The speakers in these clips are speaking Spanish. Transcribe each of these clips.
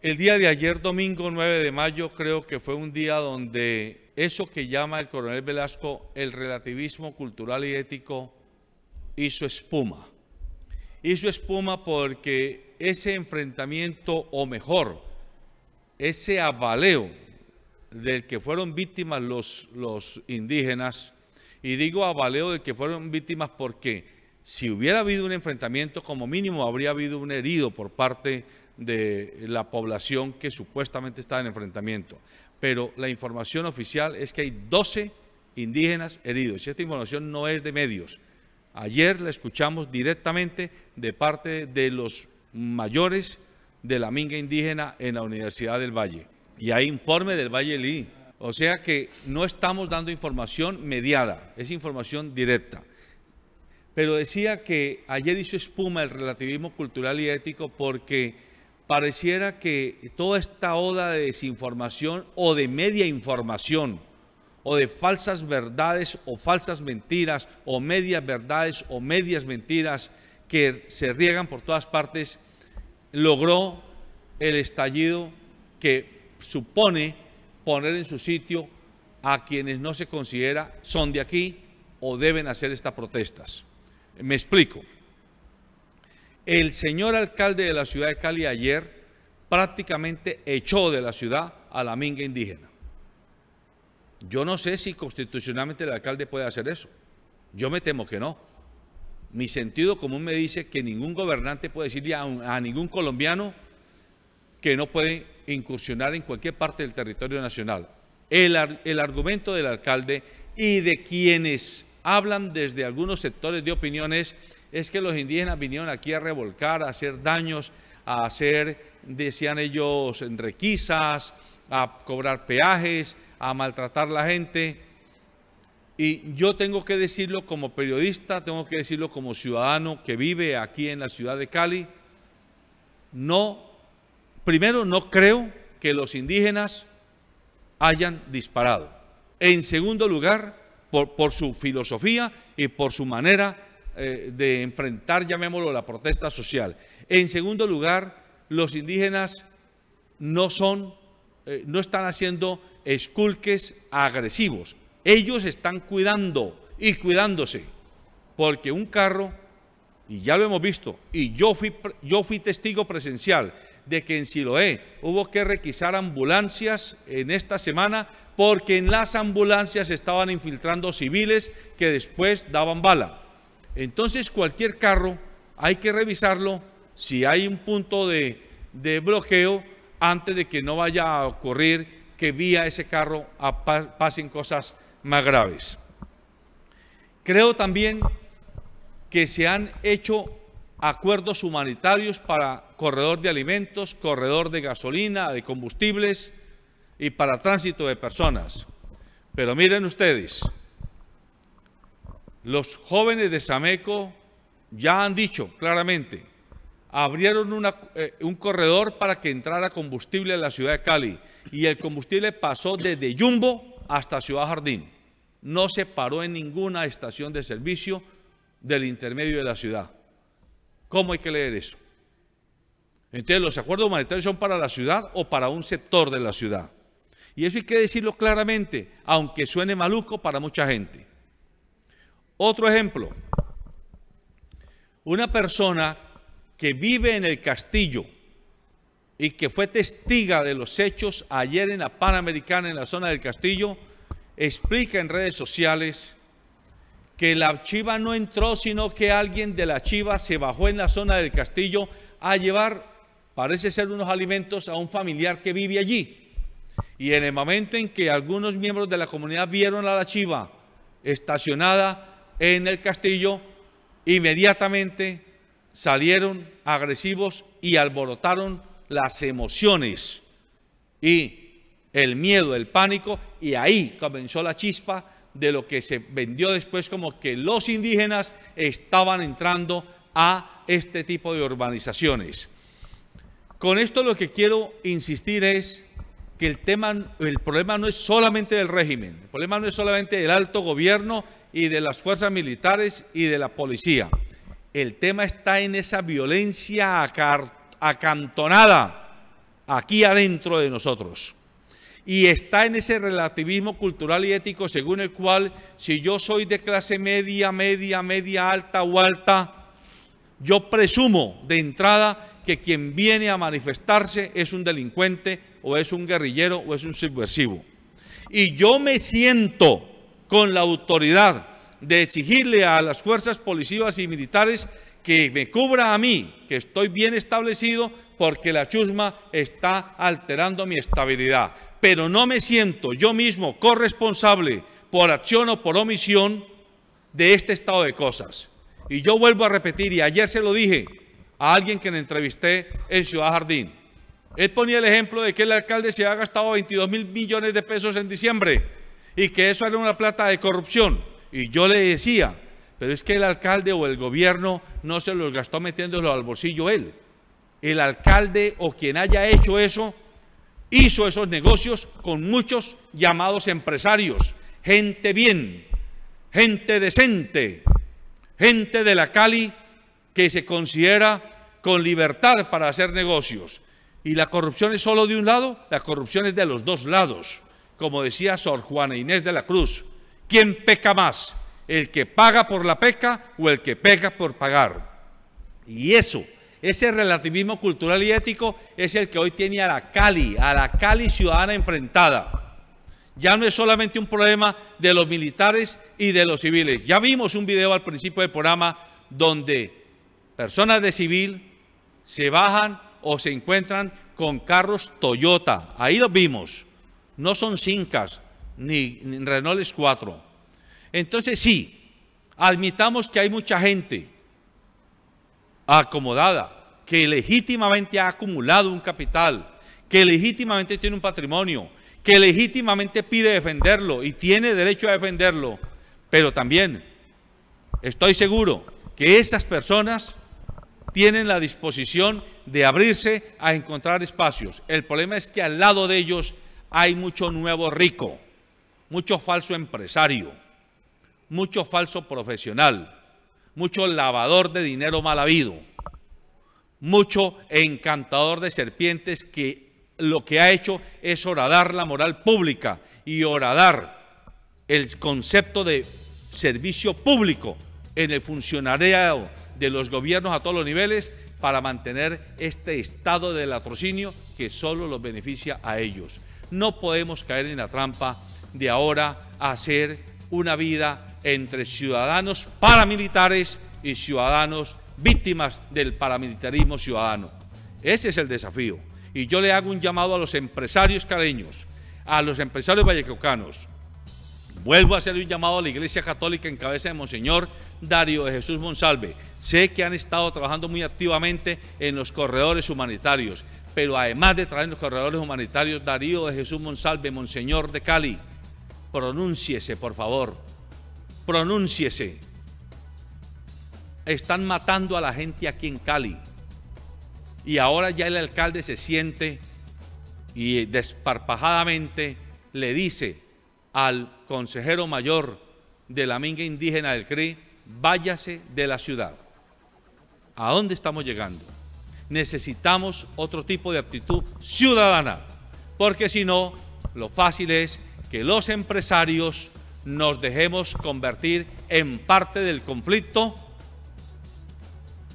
El día de ayer, domingo 9 de mayo, creo que fue un día donde eso que llama el coronel Velasco el relativismo cultural y ético hizo espuma. Hizo espuma porque ese enfrentamiento, o mejor, ese avaleo del que fueron víctimas los indígenas, y digo avaleo del que fueron víctimas porque si hubiera habido un enfrentamiento, como mínimo habría habido un herido por parte de la población que supuestamente estaba en enfrentamiento. Pero la información oficial es que hay 12 indígenas heridos, y esta información no es de medios. Ayer la escuchamos directamente de parte de los mayores de la minga indígena en la Universidad del Valle. Y hay informe del Valle Elí. O sea que no estamos dando información mediada, es información directa. Pero decía que ayer hizo espuma el relativismo cultural y ético porque pareciera que toda esta oda de desinformación o de media información o de falsas verdades o falsas mentiras o medias verdades o medias mentiras que se riegan por todas partes, logró el estallido que supone poner en su sitio a quienes no se considera son de aquí o deben hacer estas protestas. Me explico. El señor alcalde de la ciudad de Cali ayer prácticamente echó de la ciudad a la minga indígena. Yo no sé si constitucionalmente el alcalde puede hacer eso. Yo me temo que no. Mi sentido común me dice que ningún gobernante puede decirle a ningún colombiano que no puede incursionar en cualquier parte del territorio nacional. El argumento del alcalde y de quienes hablan desde algunos sectores de opiniones es que los indígenas vinieron aquí a revolcar, a hacer daños, a hacer, decían ellos, requisas, a cobrar peajes, a maltratar a la gente. Y yo tengo que decirlo como periodista, tengo que decirlo como ciudadano que vive aquí en la ciudad de Cali. Primero, no creo que los indígenas hayan disparado. En segundo lugar, por su filosofía y por su manera de enfrentar, llamémoslo, la protesta social. En segundo lugar, los indígenas no están haciendo esculques agresivos. Ellos están cuidando y cuidándose, porque un carro, y ya lo hemos visto, y yo fui testigo presencial de que en Siloé hubo que requisar ambulancias en esta semana porque en las ambulancias estaban infiltrando civiles que después daban bala. Entonces cualquier carro hay que revisarlo si hay un punto de bloqueo antes de que no vaya a ocurrir que vía ese carro pasen cosas más graves. Creo también que se han hecho acuerdos humanitarios para corredor de alimentos, corredor de gasolina, de combustibles y para tránsito de personas. Pero miren ustedes, los jóvenes de Sameco ya han dicho claramente, abrieron un corredor para que entrara combustible a la ciudad de Cali y el combustible pasó desde Yumbo hasta Ciudad Jardín. No se paró en ninguna estación de servicio del intermedio de la ciudad. ¿Cómo hay que leer eso? Entonces, ¿los acuerdos humanitarios son para la ciudad o para un sector de la ciudad? Y eso hay que decirlo claramente, aunque suene maluco para mucha gente. Otro ejemplo, una persona que vive en el Castillo y que fue testiga de los hechos ayer en la Panamericana, en la zona del Castillo, explica en redes sociales que la chiva no entró, sino que alguien de la chiva se bajó en la zona del Castillo a llevar, parece ser, unos alimentos a un familiar que vive allí. Y en el momento en que algunos miembros de la comunidad vieron a la chiva estacionada en el Castillo, inmediatamente salieron agresivos y alborotaron las emociones y el miedo, el pánico, y ahí comenzó la chispa de lo que se vendió después como que los indígenas estaban entrando a este tipo de urbanizaciones. Con esto lo que quiero insistir es que el problema no es solamente del régimen, el problema no es solamente del alto gobierno y de las fuerzas militares y de la policía. El tema está en esa violencia acantonada aquí adentro de nosotros. Y está en ese relativismo cultural y ético según el cual si yo soy de clase media, alta o alta, yo presumo de entrada que quien viene a manifestarse es un delincuente o es un guerrillero o es un subversivo. Y yo me siento con la autoridad de exigirle a las fuerzas policivas y militares que me cubra a mí, que estoy bien establecido, porque la chusma está alterando mi estabilidad. Pero no me siento yo mismo corresponsable por acción o por omisión de este estado de cosas. Y yo vuelvo a repetir, y ayer se lo dije a alguien que me entrevisté en Ciudad Jardín. Él ponía el ejemplo de que el alcalde se había gastado 22.000 millones de pesos en diciembre y que eso era una plata de corrupción. Y yo le decía, pero es que el alcalde o el gobierno no se los gastó metiéndolo al bolsillo él. El alcalde o quien haya hecho eso, hizo esos negocios con muchos llamados empresarios, gente bien, gente decente, gente de la Cali que se considera con libertad para hacer negocios. Y la corrupción es solo de un lado, la corrupción es de los dos lados. Como decía Sor Juana Inés de la Cruz, ¿quién peca más? ¿El que paga por la peca o el que peca por pagar? Y eso, ese relativismo cultural y ético es el que hoy tiene a la Cali ciudadana enfrentada. Ya no es solamente un problema de los militares y de los civiles. Ya vimos un video al principio del programa donde personas de civil se bajan o se encuentran con carros Toyota. Ahí los vimos. No son Cincas ni Renault 4. Entonces sí, admitamos que hay mucha gente acomodada, que legítimamente ha acumulado un capital, que legítimamente tiene un patrimonio, que legítimamente pide defenderlo y tiene derecho a defenderlo, pero también estoy seguro que esas personas tienen la disposición de abrirse a encontrar espacios. El problema es que al lado de ellos hay mucho nuevo rico, mucho falso empresario, mucho falso profesional, mucho lavador de dinero mal habido, mucho encantador de serpientes que lo que ha hecho es horadar la moral pública y horadar el concepto de servicio público en el funcionariado de los gobiernos a todos los niveles para mantener este estado de latrocinio que solo los beneficia a ellos. No podemos caer en la trampa de ahora hacer una vida entre ciudadanos paramilitares y ciudadanos víctimas del paramilitarismo ciudadano. Ese es el desafío. Y yo le hago un llamado a los empresarios caleños, a los empresarios vallecaucanos. Vuelvo a hacer un llamado a la Iglesia Católica en cabeza de Monseñor Darío de Jesús Monsalve. Sé que han estado trabajando muy activamente en los corredores humanitarios, pero además de traer los corredores humanitarios, Darío de Jesús Monsalve, Monseñor de Cali, pronúnciese, por favor, pronúnciese. Están matando a la gente aquí en Cali y ahora ya el alcalde se siente y desparpajadamente le dice al consejero mayor de la minga indígena del CRI, váyase de la ciudad. ¿A dónde estamos llegando? Necesitamos otro tipo de actitud ciudadana, porque si no, lo fácil es que los empresarios nos dejemos convertir en parte del conflicto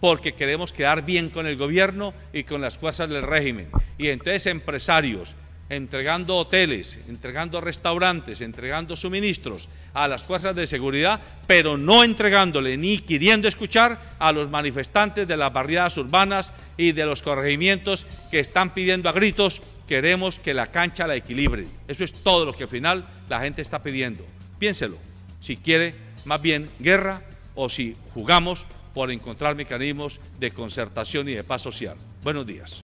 porque queremos quedar bien con el gobierno y con las fuerzas del régimen. Y entonces empresarios entregando hoteles, entregando restaurantes, entregando suministros a las fuerzas de seguridad, pero no entregándole ni queriendo escuchar a los manifestantes de las barriadas urbanas y de los corregimientos que están pidiendo a gritos, queremos que la cancha la equilibre. Eso es todo lo que al final la gente está pidiendo. Piénselo, si quiere más bien guerra o si jugamos por encontrar mecanismos de concertación y de paz social. Buenos días.